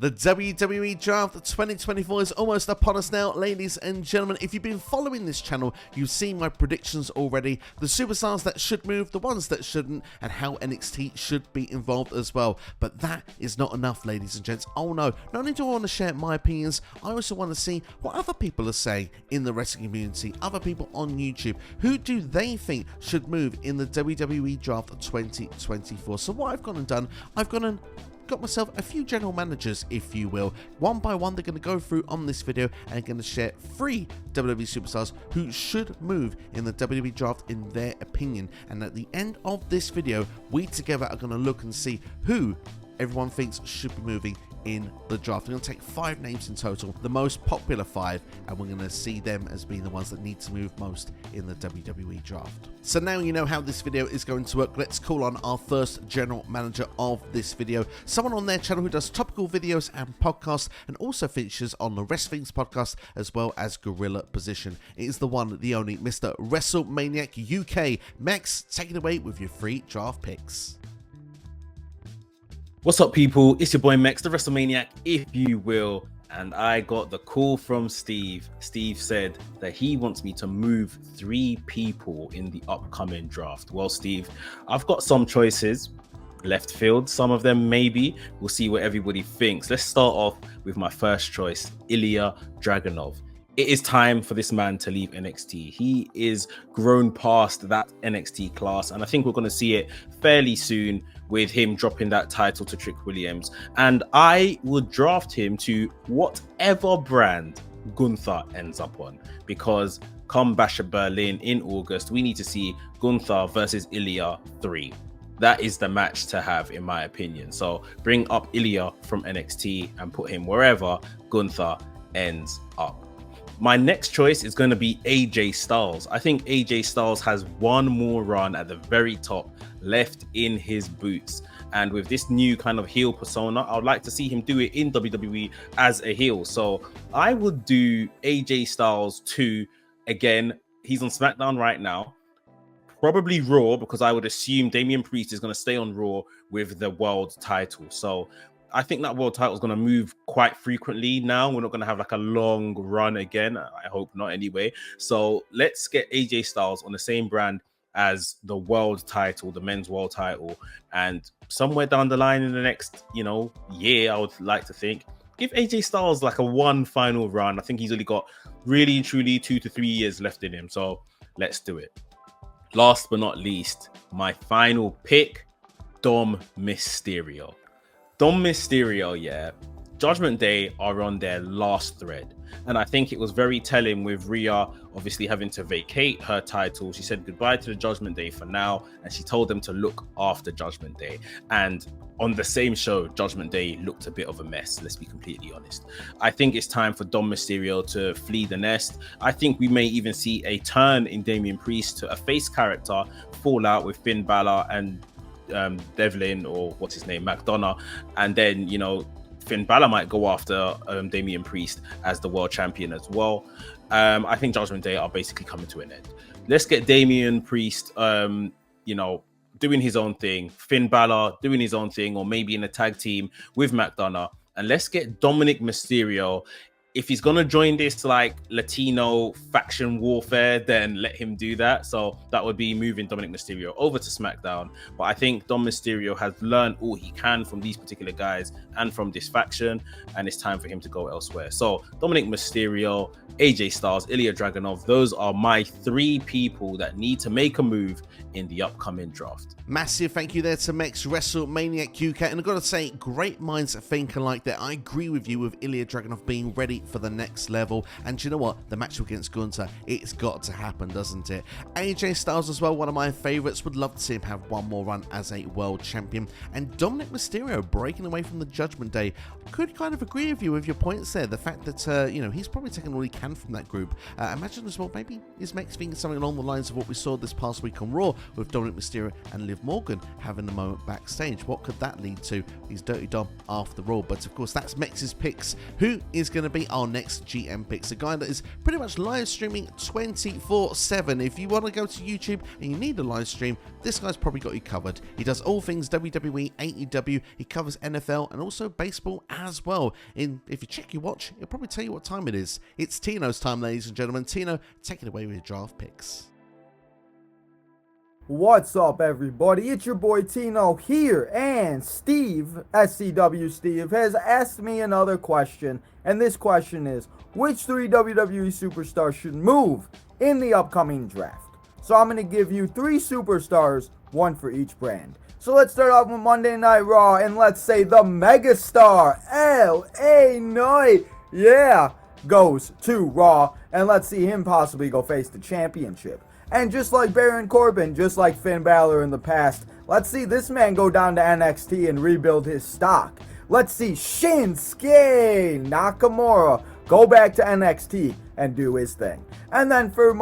The WWE Draft 2024 is almost upon us now, ladies and gentlemen. If you've been following this channel, you've seen my predictions already. The superstars that should move, the ones that shouldn't, and how NXT should be involved as well. But that is not enough, ladies and gents. Oh no, not only do I want to share my opinions, I also want to see what other people are saying in the wrestling community, other people on YouTube. Who do they think should move in the WWE Draft 2024? So what I've gone and done, I've got myself a few general managers, if you will. One by one, they're going to go through on this video and going to share 3 WWE superstars who should move in the WWE Draft in their opinion. And at the end of this video, we together are going to look and see who everyone thinks should be moving in the draft. We're going to take 5 names in total, the most popular 5, and we're going to see them as being the ones that need to move most in the WWE Draft. So now you know how this video is going to work. Let's call on our first general manager of this video, someone on their channel who does topical videos and podcasts and also features on the Wrestling's podcast as well as Gorilla Position. It is the one, the only Mr. Wrestle Maniac UK. Max, take it away with your 3 draft picks. What's up, people? It's your boy Mex, the Wrestling Maniac, if you will, and I got the call from Steve. Steve said that he wants me to move 3 people in the upcoming draft. Well, Steve, I've got some choices. Left field, some of them maybe. We'll see what everybody thinks. Let's start off with my first choice, Ilya Dragunov. It is time for this man to leave NXT. He is grown past that NXT class, and I think we're going to see it fairly soon with him dropping that title to Trick Williams. And I would draft him to whatever brand Gunther ends up on, because come Bash at Berlin in August, we need to see Gunther versus Ilya 3. That is the match to have, in my opinion. So bring up Ilya from NXT and put him wherever Gunther ends up. My next choice is going to be AJ Styles. I think AJ Styles has one more run at the very top left in his boots. And with this new kind of heel persona, I would like to see him do it in WWE as a heel. So I would do AJ Styles 2. Again, he's on SmackDown right now. Probably Raw, because I would assume Damian Priest is going to stay on Raw with the world title. So I think that world title is going to move quite frequently now. We're not going to have like a long run again. I hope not anyway. So let's get AJ Styles on the same brand as the world title, the men's world title. And somewhere down the line in the next, year, I would like to think, give AJ Styles like a one final run. I think he's only got really and truly 2 to 3 years left in him. So let's do it. Last but not least, my final pick, Dom Mysterio. Dom Mysterio, yeah. Judgment Day are on their last thread. And I think it was very telling with Rhea obviously having to vacate her title. She said goodbye to the Judgment Day for now, and she told them to look after Judgment Day. And on the same show, Judgment Day looked a bit of a mess, let's be completely honest. I think it's time for Dom Mysterio to flee the nest. I think we may even see a turn in Damian Priest to a face character, fall out with Finn Balor and Devlin, or what's his name, McDonough, and then Finn Balor might go after Damian Priest as the world champion as well. I think Judgment Day are basically coming to an end. Let's get Damian Priest doing his own thing, Finn Balor doing his own thing, or maybe in a tag team with McDonough, and let's get Dominic Mysterio. If he's going to join this like Latino faction warfare, then let him do that. So that would be moving Dominic Mysterio over to SmackDown. But I think Dom Mysterio has learned all he can from these particular guys and from this faction, and it's time for him to go elsewhere. So Dominic Mysterio, AJ Styles, Ilya Dragunov, those are my 3 people that need to make a move in the upcoming draft. Massive thank you there to Mex, Wrestle Maniac UK, and I've got to say, great minds think alike there. I agree with you with Ilya Dragunov being ready for the next level, and you know what, the match against Gunther, it's got to happen, doesn't it? AJ Styles as well, one of my favorites, would love to see him have one more run as a world champion, and Dominic Mysterio breaking away from the Judgment Day. Could kind of agree with you with your points there, the fact that he's probably taken all he can from that group. Imagine as well, maybe is Mex thinking something along the lines of what we saw this past week on Raw with Dominic Mysterio and Liv Morgan having a moment backstage. What could that lead to? He's Dirty Dom after Raw, but of course that's Mex's picks. Who is going to be our next GM picks. A guy that is pretty much live streaming 24/7. If you want to go to YouTube and you need a live stream, this guy's probably got you covered. He does all things WWE, AEW, he covers NFL and also baseball as well. If you check your watch, it'll probably tell you what time it is. It's Tino's time, ladies and gentlemen. Tino, take it away with your draft picks. What's up, everybody? It's your boy Tino here, and Steve, SCW Steve, has asked me another question, and this question is, which 3 WWE superstars should move in the upcoming draft? So I'm going to give you 3 superstars, 1 for each brand. So let's start off with Monday Night Raw, and let's say the megastar, LA Knight, goes to Raw, and let's see him possibly go face the championship. And just like Baron Corbin, just like Finn Balor in the past, let's see this man go down to NXT and rebuild his stock. Let's see Shinsuke Nakamura go back to NXT and do his thing. And then for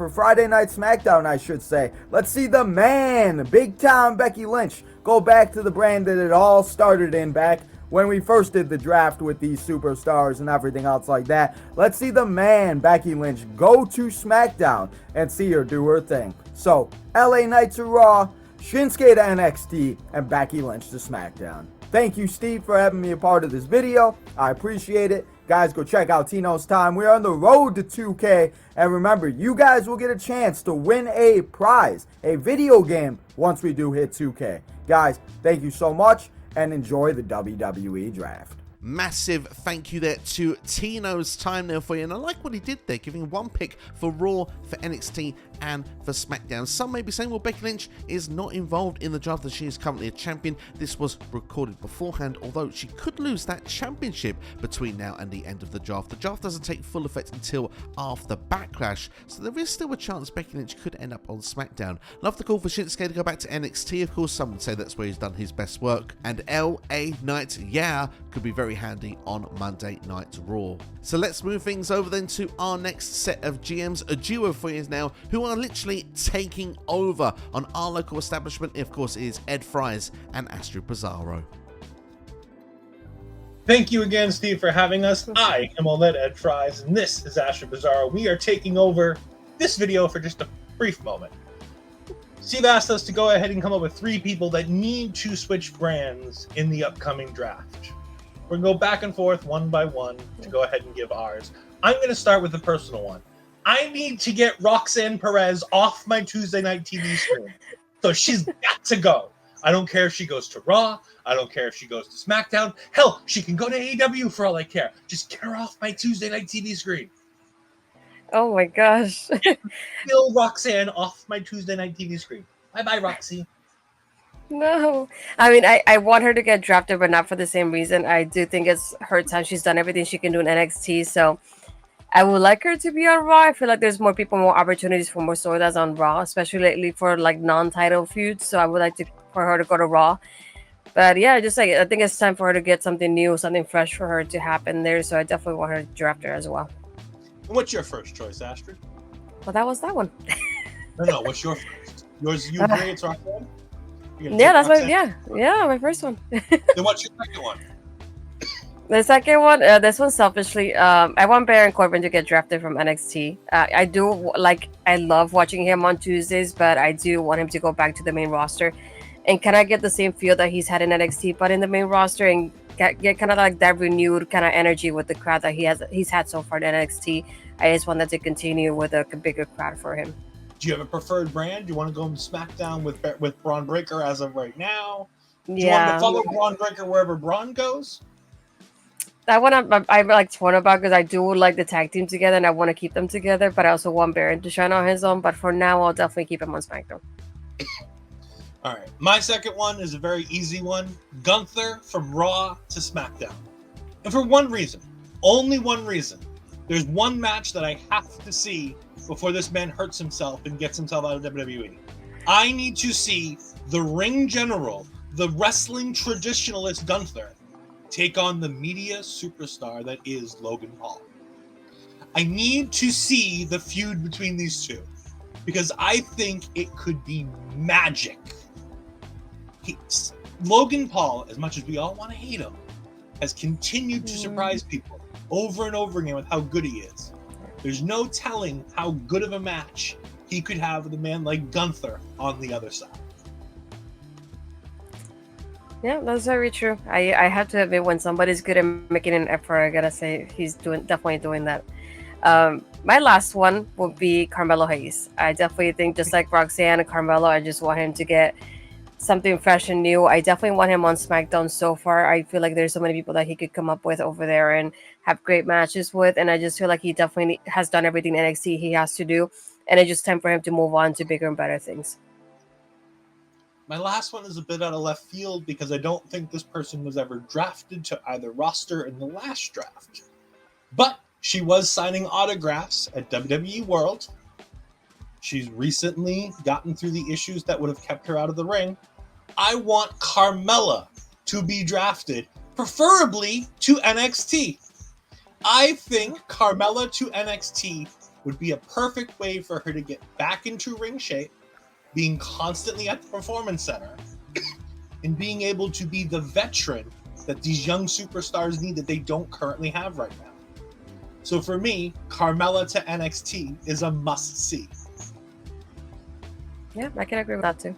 Friday Night SmackDown, I should say, let's see the man, Big Time Becky Lynch, go back to the brand that it all started in back when we first did the draft with these superstars and everything else like that. Let's see the man, Becky Lynch, go to SmackDown and see her do her thing. So, LA Knight to Raw, Shinsuke to NXT, and Becky Lynch to SmackDown. Thank you, Steve, for having me a part of this video. I appreciate it. Guys, go check out Tino's Time. We're on the road to 2K. And remember, you guys will get a chance to win a prize, a video game, once we do hit 2K. Guys, thank you so much, and enjoy the WWE draft. Massive thank you there to Tino's Time there for you, and I like what he did there, giving 1 pick for Raw, for NXT, and for SmackDown. Some may be saying, well, Becky Lynch is not involved in the draft as she is currently a champion. This was recorded beforehand, although she could lose that championship between now and the end of the draft. The draft doesn't take full effect until after Backlash, so there is still a chance Becky Lynch could end up on SmackDown. Love the call for Shinsuke to go back to NXT. Of course, some would say that's where he's done his best work, and LA Knight, could be very handy on Monday Night Raw. So let's move things over then to our next set of GMs, a duo for you now, who are literally taking over on our local establishment. Of course, it is Fri and Asherbazaro. Thank you again, Steve, for having us. I am Ed Fries, and this is Asherbazaro. We are taking over this video for just a brief moment. Steve asked us to go ahead and come up with 3 people that need to switch brands in the upcoming draft. We're going to go back and forth one by one to go ahead and give ours. I'm going to start with the personal one. I need to get Roxanne Perez off my Tuesday night TV screen. So she's got to go. I don't care if she goes to Raw. I don't care if she goes to SmackDown. Hell, she can go to AEW for all I care. Just get her off my Tuesday night TV screen. Oh my gosh. Kill Roxanne off my Tuesday night TV screen. Bye-bye, Roxy. No. I mean, I want her to get drafted, but not for the same reason. I do think it's her time. She's done everything she can do in NXT, so I would like her to be on Raw. I feel like there's more people, more opportunities for more storylines on Raw, especially lately for like non-title feuds. So I would like for her to go to Raw. But yeah, just like I think it's time for her to get something new, something fresh for her to happen there. So I definitely want her to draft her as well. What's your first choice, Astrid? Well, that was that one. No, what's your first? Yours, you agree it's Roxanne? Yeah, that's Roxanne? my first one. Then what's your second one? The second one, this one selfishly, I want Baron Corbin to get drafted from NXT. I love watching him on Tuesdays, but I do want him to go back to the main roster. And can I get the same feel that he's had in NXT, but in the main roster, and get kind of like that renewed kind of energy with the crowd that he's had so far in NXT. I just want that to continue with a bigger crowd for him. Do you have a preferred brand? Do you want to go on SmackDown with Braun Breaker as of right now? Do you want to follow Braun Breaker wherever Braun goes? I'm like torn about because I do like the tag team together and I want to keep them together, but I also want Baron to shine on his own. But for now, I'll definitely keep him on SmackDown. All right. My second one is a very easy one. Gunther from Raw to SmackDown. And for one reason, only one reason. There's one match that I have to see before this man hurts himself and gets himself out of WWE. I need to see the ring general, the wrestling traditionalist Gunther, take on the media superstar that is Logan Paul. I need to see the feud between these two because I think it could be magic. Logan Paul, as much as we all want to hate him, has continued to surprise people over and over again with how good he is. There's no telling how good of a match he could have with a man like Gunther on the other side. Yeah, that's very true. I have to admit, when somebody's good at making an effort, I gotta say he's definitely doing that. My last one would be Carmelo Hayes. I definitely think, just like Roxanne and Carmelo, I just want him to get something fresh and new. I definitely want him on SmackDown. So far, I feel like there's so many people that he could come up with over there and have great matches with, and I just feel like he definitely has done everything NXT he has to do, and it's just time for him to move on to bigger and better things. My last one is a bit out of left field because I don't think this person was ever drafted to either roster in the last draft. But she was signing autographs at WWE World. She's recently gotten through the issues that would have kept her out of the ring. I want Carmella to be drafted, preferably to NXT. I think Carmella to NXT would be a perfect way for her to get back into ring shape, being constantly at the Performance Center, and being able to be the veteran that these young superstars need that they don't currently have right now. So for me, Carmella to NXT is a must-see. Yeah, I can agree with that too.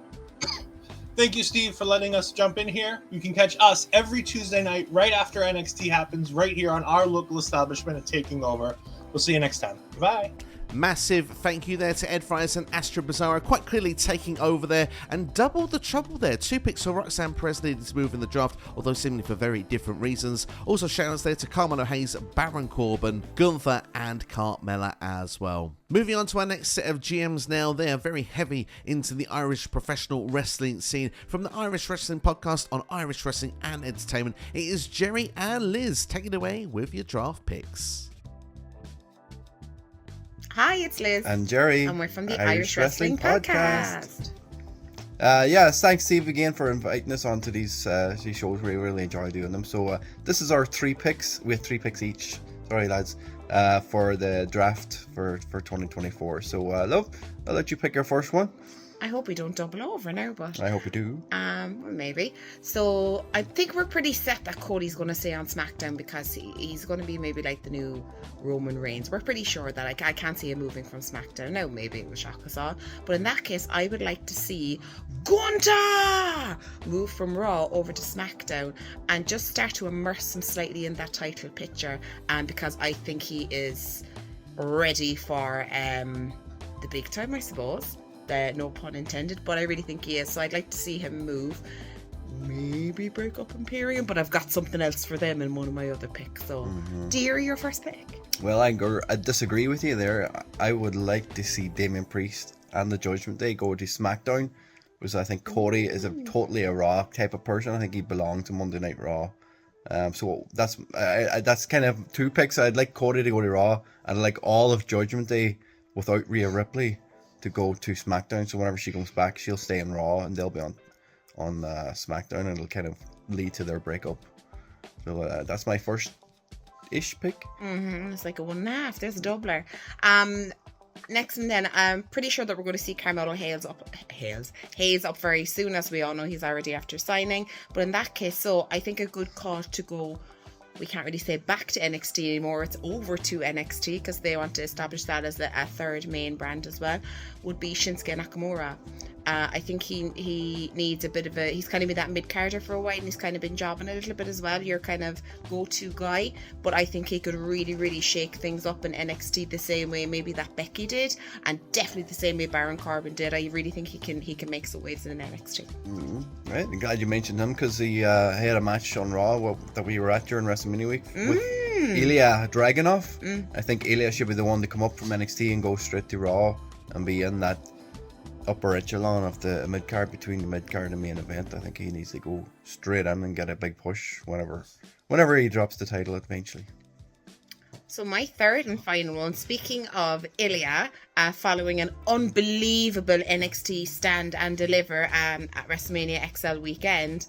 Thank you, Steve, for letting us jump in here. You can catch us every Tuesday night right after NXT happens right here on our local establishment at Taking Over. We'll see you next time. Goodbye. Massive thank you there to Ed Fri and Asherbazaro, quite clearly taking over there, and double the trouble there. 2 picks for Roxanne Perez needed to move in the draft, although seemingly for very different reasons. Also shoutouts there to Carmelo Hayes, Baron Corbin, Gunther, and Carmella as well. Moving on to our next set of GMs now. They are very heavy into the Irish professional wrestling scene. From the Irish Wrestling Podcast on Irish Wrestling and Entertainment, it is Jerry and Liz. Take it away with your draft picks. Hi, it's Liz. And Jerry. And we're from the Irish Wrestling Podcast. Yes, thanks Steve again for inviting us onto these shows. We really enjoy doing them. So this is our 3 picks. We have 3 picks each. Sorry lads. For the draft for 2024. So Love, I'll let you pick your first one. I hope we don't double over now, but I hope you do. Maybe. So I think we're pretty set that Cody's going to stay on SmackDown because he's going to be maybe like the new Roman Reigns. We're pretty sure that I can't see him moving from SmackDown. Now maybe it will shock us all, but in that case, I would like to see Gunther move from Raw over to SmackDown and just start to immerse him slightly in that title picture. Because I think he is ready for the big time, I suppose. No pun intended, but I really think he is. So I'd like to see him move. Maybe break up Imperium, but I've got something else for them in one of my other picks. So, Dear, your first pick. Well, I disagree with you there. I would like to see Damian Priest and the Judgment Day go to SmackDown, because I think Cody is totally a Raw type of person. I think he belongs to Monday Night Raw. So that's kind of 2 picks. I'd like Cody to go to Raw, and I'd like all of Judgment Day without Rhea Ripley to go to SmackDown. So whenever she comes back, she'll stay in Raw and they'll be on SmackDown, and it'll kind of lead to their breakup. So that's my first-ish pick. It's like a 1.5. There's a doubler. Next, and then I'm pretty sure that we're going to see Carmelo Hayes up very soon. As we all know, he's already after signing. But in that case, so I think a good call to go, we can't really say back to NXT anymore, it's over to NXT because they want to establish that as a third main brand as well, would be Shinsuke Nakamura. I think he needs a bit of he's kind of been that mid-carder for a while, and he's kind of been jobbing a little bit as well, your kind of go-to guy, but I think he could really, really shake things up in NXT the same way maybe that Becky did, and definitely the same way Baron Corbin did. I really think he can make some waves in NXT. Right, I'm glad you mentioned him, because he had a match on Raw that we were at during WrestleMania week with Ilya Dragunov. I think Ilya should be the one to come up from NXT and go straight to Raw and be in that upper echelon of the mid-card, between the mid-card and main event. I think he needs to go straight in and get a big push whenever he drops the title eventually. So my third and final one, speaking of Ilya, following an unbelievable NXT stand and deliver at WrestleMania XL weekend,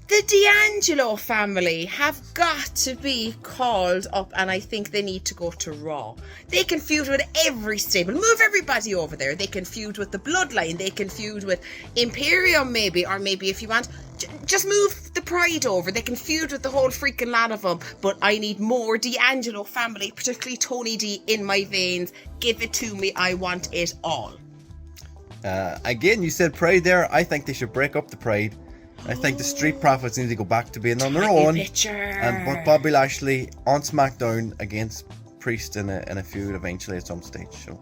the D'Angelo family have got to be called up, and I think they need to go to Raw. They can feud with every stable. Move everybody over there. They can feud with the Bloodline. They can feud with Imperium maybe, or maybe if you want, Just move the Pride over. They can feud with the whole freaking lot of them. But I need more D'Angelo family, particularly Tony D, in my veins. Give it to me. I want it all. Again, you said Pride there. I think they should break up the Pride. I think the Street Profits need to go back to being on their own. And put Bobby Lashley on SmackDown against Priest in a feud eventually at some stage. So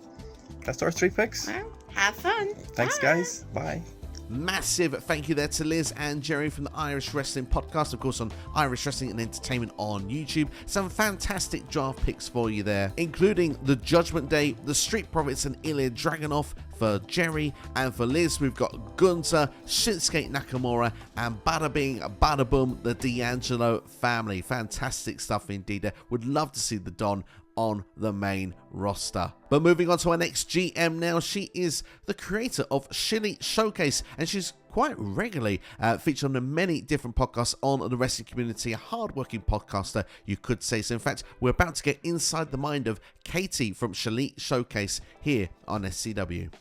that's our 3 picks. Well, have fun. Thanks, guys. Bye. Massive thank you there to Liz and Jerry from the Irish Wrestling Podcast, of course on Irish Wrestling and Entertainment on YouTube. Some fantastic draft picks for you there, including the Judgment Day, the Street Profits and Ilya Dragunov for Jerry, and for Liz we've got Gunther, Shinsuke Nakamura and bada bing bada boom, the D'Angelo family. Fantastic stuff indeed there. Would love to see the Don on the main roster. But moving on to our next GM now, she is the creator of Shilly Showcase, and she's quite regularly featured on many different podcasts on the wrestling community, a hard-working podcaster, you could say. So in fact, we're about to get inside the mind of Katie from Shilly Showcase here on SCW.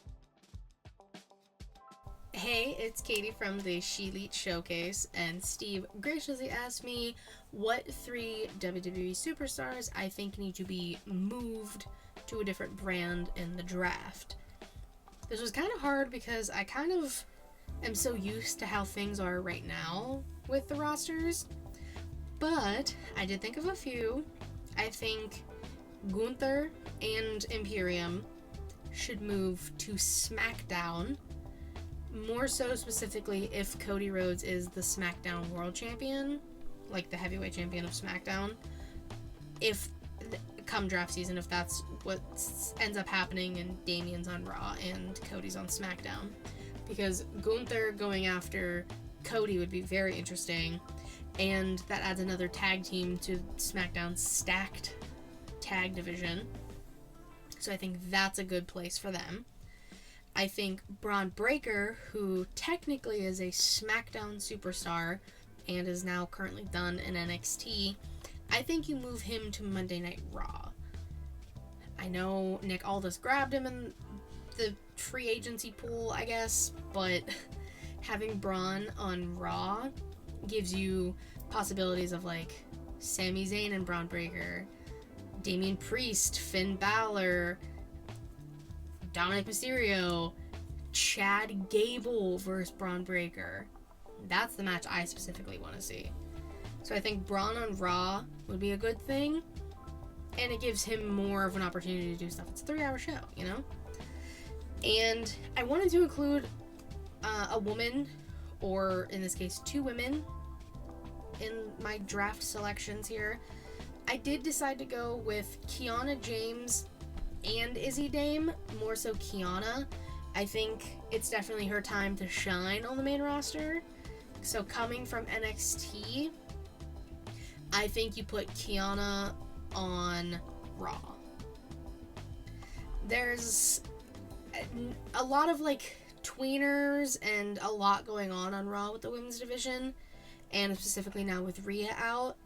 Hey, it's Katie from the She-Elite Showcase, and Steve graciously asked me what 3 WWE superstars I think need to be moved to a different brand in the draft. This was kind of hard because I kind of am so used to how things are right now with the rosters, but I did think of a few. I think Gunther and Imperium should move to SmackDown. More so specifically if Cody Rhodes is the SmackDown World Champion, like the heavyweight champion of SmackDown. If come draft season, if that's what ends up happening and Damien's on Raw and Cody's on SmackDown. Because Gunther going after Cody would be very interesting, and that adds another tag team to SmackDown's stacked tag division. So I think that's a good place for them. I think Braun Breaker, who technically is a SmackDown superstar and is now currently done in NXT, I think you move him to Monday Night Raw. I know Nick Aldis grabbed him in the free agency pool, I guess, but having Braun on Raw gives you possibilities of like Sami Zayn and Braun Breaker, Damian Priest, Finn Balor, Dominic Mysterio, Chad Gable versus Braun Breaker. That's the match I specifically want to see. So I think Braun on Raw would be a good thing, and it gives him more of an opportunity to do stuff. It's a 3-hour show, you know? And I wanted to include a woman, or in this case 2 women, in my draft selections here. I did decide to go with Kiana James and Izzy Dame, more so Kiana. I think it's definitely her time to shine on the main roster. So coming from NXT, I think you put Kiana on Raw. There's a lot of like tweeners and a lot going on Raw with the women's division, and specifically now with Rhea out,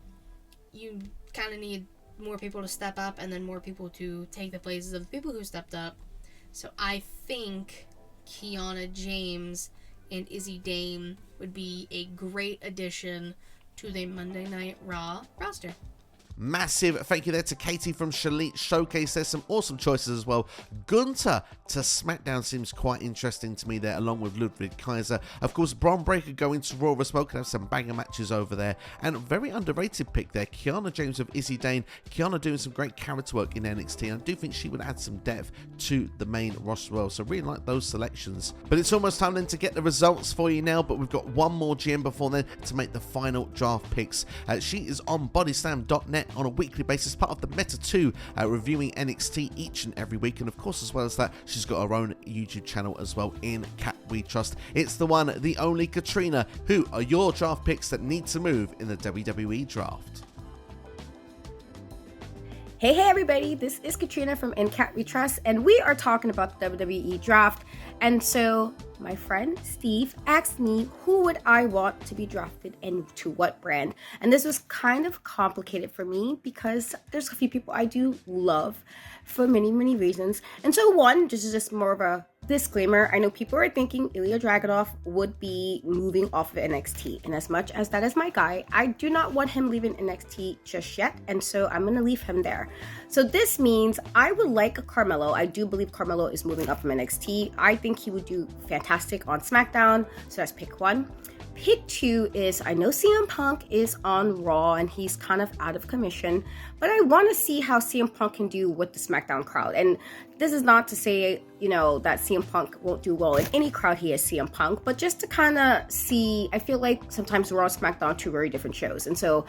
you kind of need more people to step up and then more people to take the places of the people who stepped up. So I think Kiana James and Izzy Dame would be a great addition to the Monday Night Raw roster. Massive thank you there to Katie from Shilly Showcase. There's some awesome choices as well. Gunther to SmackDown seems quite interesting to me there, along with Ludwig Kaiser. Of course, Braun Breaker going to Raw as well, could have some banger matches over there. And very underrated pick there, Kiana James of Izzy Dane. Kiana doing some great character work in NXT. I do think she would add some depth to the main roster as well. So really like those selections. But it's almost time then to get the results for you now. But we've got one more GM before then to make the final draft picks. She is on bodyslam.net on a weekly basis, part of the Meta 2, reviewing NXT each and every week. And of course, as well as that, she's got her own YouTube channel as well in Cat We Trust. It's the one, the only Katrina. Who are your draft picks that need to move in the WWE draft? Hey everybody, this is Katrina from In Cat We Trust, and we are talking about the WWE draft. And so my friend Steve asked me who would I want to be drafted and to what brand. And this was kind of complicated for me because there's a few people I do love for many reasons. And so one, this is just more of a Disclaimer, I know people are thinking Ilya Dragunov would be moving off of NXT, and as much as that is my guy, I do not want him leaving NXT just yet, and so I'm going to leave him there. So this means I would like Carmelo. I do believe Carmelo is moving up from NXT. I think he would do fantastic on SmackDown, so that's pick 1. Pick 2 is, I know CM Punk is on Raw and he's kind of out of commission, but I want to see how CM Punk can do with the SmackDown crowd. And this is not to say, that CM Punk won't do well in any crowd he is CM Punk, but just to kind of see, I feel like sometimes Raw and SmackDown are 2 very different shows. And so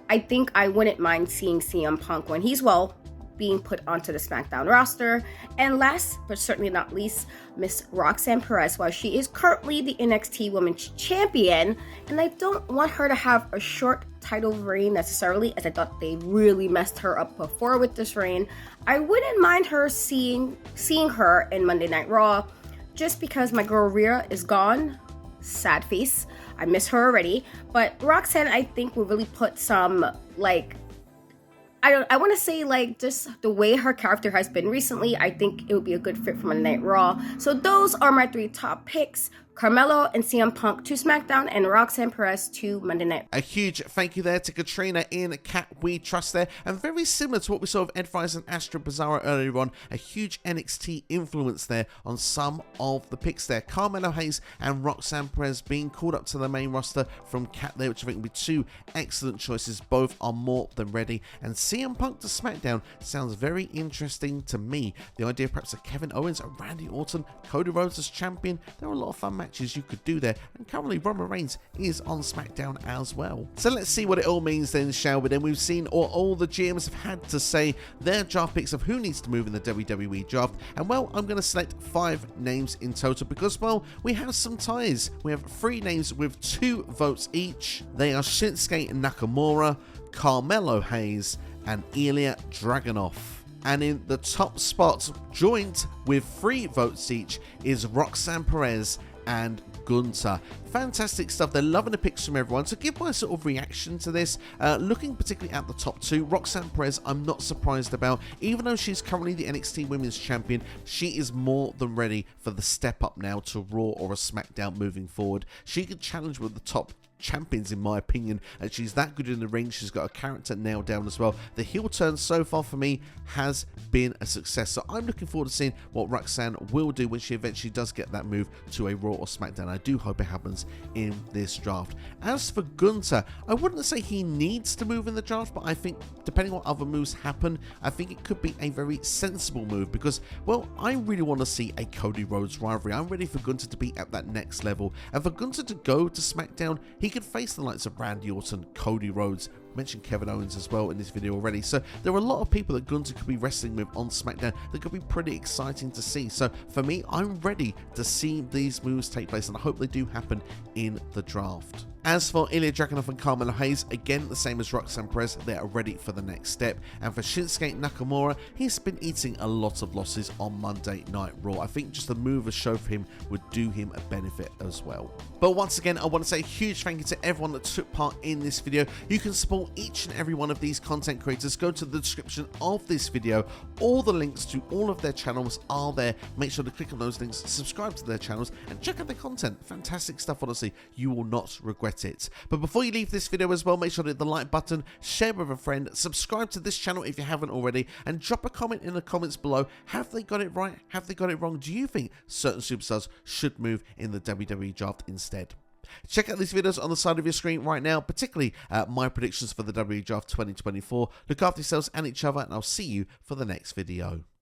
I think I wouldn't mind seeing CM Punk when he's well being put onto the SmackDown roster. And last but certainly not least, Miss Roxanne Perez, while she is currently the NXT Women's Champion, and I don't want her to have a short title reign necessarily, as I thought they really messed her up before with this reign. I wouldn't mind her seeing her in Monday Night Raw, just because my girl Rhea is gone. Sad face. I miss her already. But Roxanne, I think, will really put some, I want to say, just the way her character has been recently, I think it would be a good fit for Monday Night Raw. So those are my 3 top picks. Carmelo and CM Punk to SmackDown, and Roxanne Perez to Monday Night. A huge thank you there to Katrina in Cat We Trust there, and very similar to what we saw of Ed Fries and Asherbazaro earlier on, a huge NXT influence there on some of the picks there. Carmelo Hayes and Roxanne Perez being called up to the main roster from Cat there, which I think will be 2 excellent choices. Both are more than ready, and CM Punk to SmackDown sounds very interesting to me. The idea perhaps of Kevin Owens and Randy Orton, Cody Rhodes as champion, there are a lot of fun matches you could do there, and currently Roman Reigns is on SmackDown as well. So let's see what it all means then, shall we? Then we've seen all the GMs have had to say their draft picks of who needs to move in the WWE draft, and well, I'm going to select 5 names in total because, well, we have some ties. We have 3 names with 2 votes each. They are Shinsuke Nakamura, Carmelo Hayes, and Ilya Dragunov. And in the top spot, joint with 3 votes each, is Roxanne Perez and Gunther. Fantastic stuff. They're loving the picks from everyone. So give my sort of reaction to this. Looking particularly at the top 2, Roxanne Perez, I'm not surprised about. Even though she's currently the NXT Women's Champion, she is more than ready for the step up now to Raw or a SmackDown moving forward. She could challenge with the top champions, in my opinion, and she's that good in the ring. She's got a character nailed down as well. The heel turn so far for me has been a success, so I'm looking forward to seeing what Roxanne will do when she eventually does get that move to a Raw or SmackDown. I do hope it happens in this draft. As for Gunther, I wouldn't say he needs to move in the draft, but I think depending on what other moves happen, I think it could be a very sensible move because, well, I really want to see a Cody Rhodes rivalry. I'm ready for Gunther to be at that next level, and for Gunther to go to SmackDown, he could face the likes of Randy Orton, Cody Rhodes, mentioned Kevin Owens as well in this video already. So there are a lot of people that Gunther could be wrestling with on SmackDown that could be pretty exciting to see. So for me, I'm ready to see these moves take place, and I hope they do happen in the draft. As for Ilya Dragunov and Carmelo Hayes, again, the same as Roxanne Perez, they are ready for the next step. And for Shinsuke Nakamura, he's been eating a lot of losses on Monday Night Raw. I think just the move a show for him would do him a benefit as well. But once again, I want to say a huge thank you to everyone that took part in this video. You can support each and every one of these content creators. Go to the description of this video. All the links to all of their channels are there. Make sure to click on those links, subscribe to their channels, and check out their content. Fantastic stuff, honestly. You will not regret it. But before you leave this video as well, make sure to hit the like button, share with a friend, subscribe to this channel if you haven't already, and drop a comment in the comments below. Have they got it right? Have they got it wrong? Do you think certain superstars should move in the WWE draft instead? Check out these videos on the side of your screen right now, particularly my predictions for the WWE Draft 2024. Look after yourselves and each other, and I'll see you for the next video.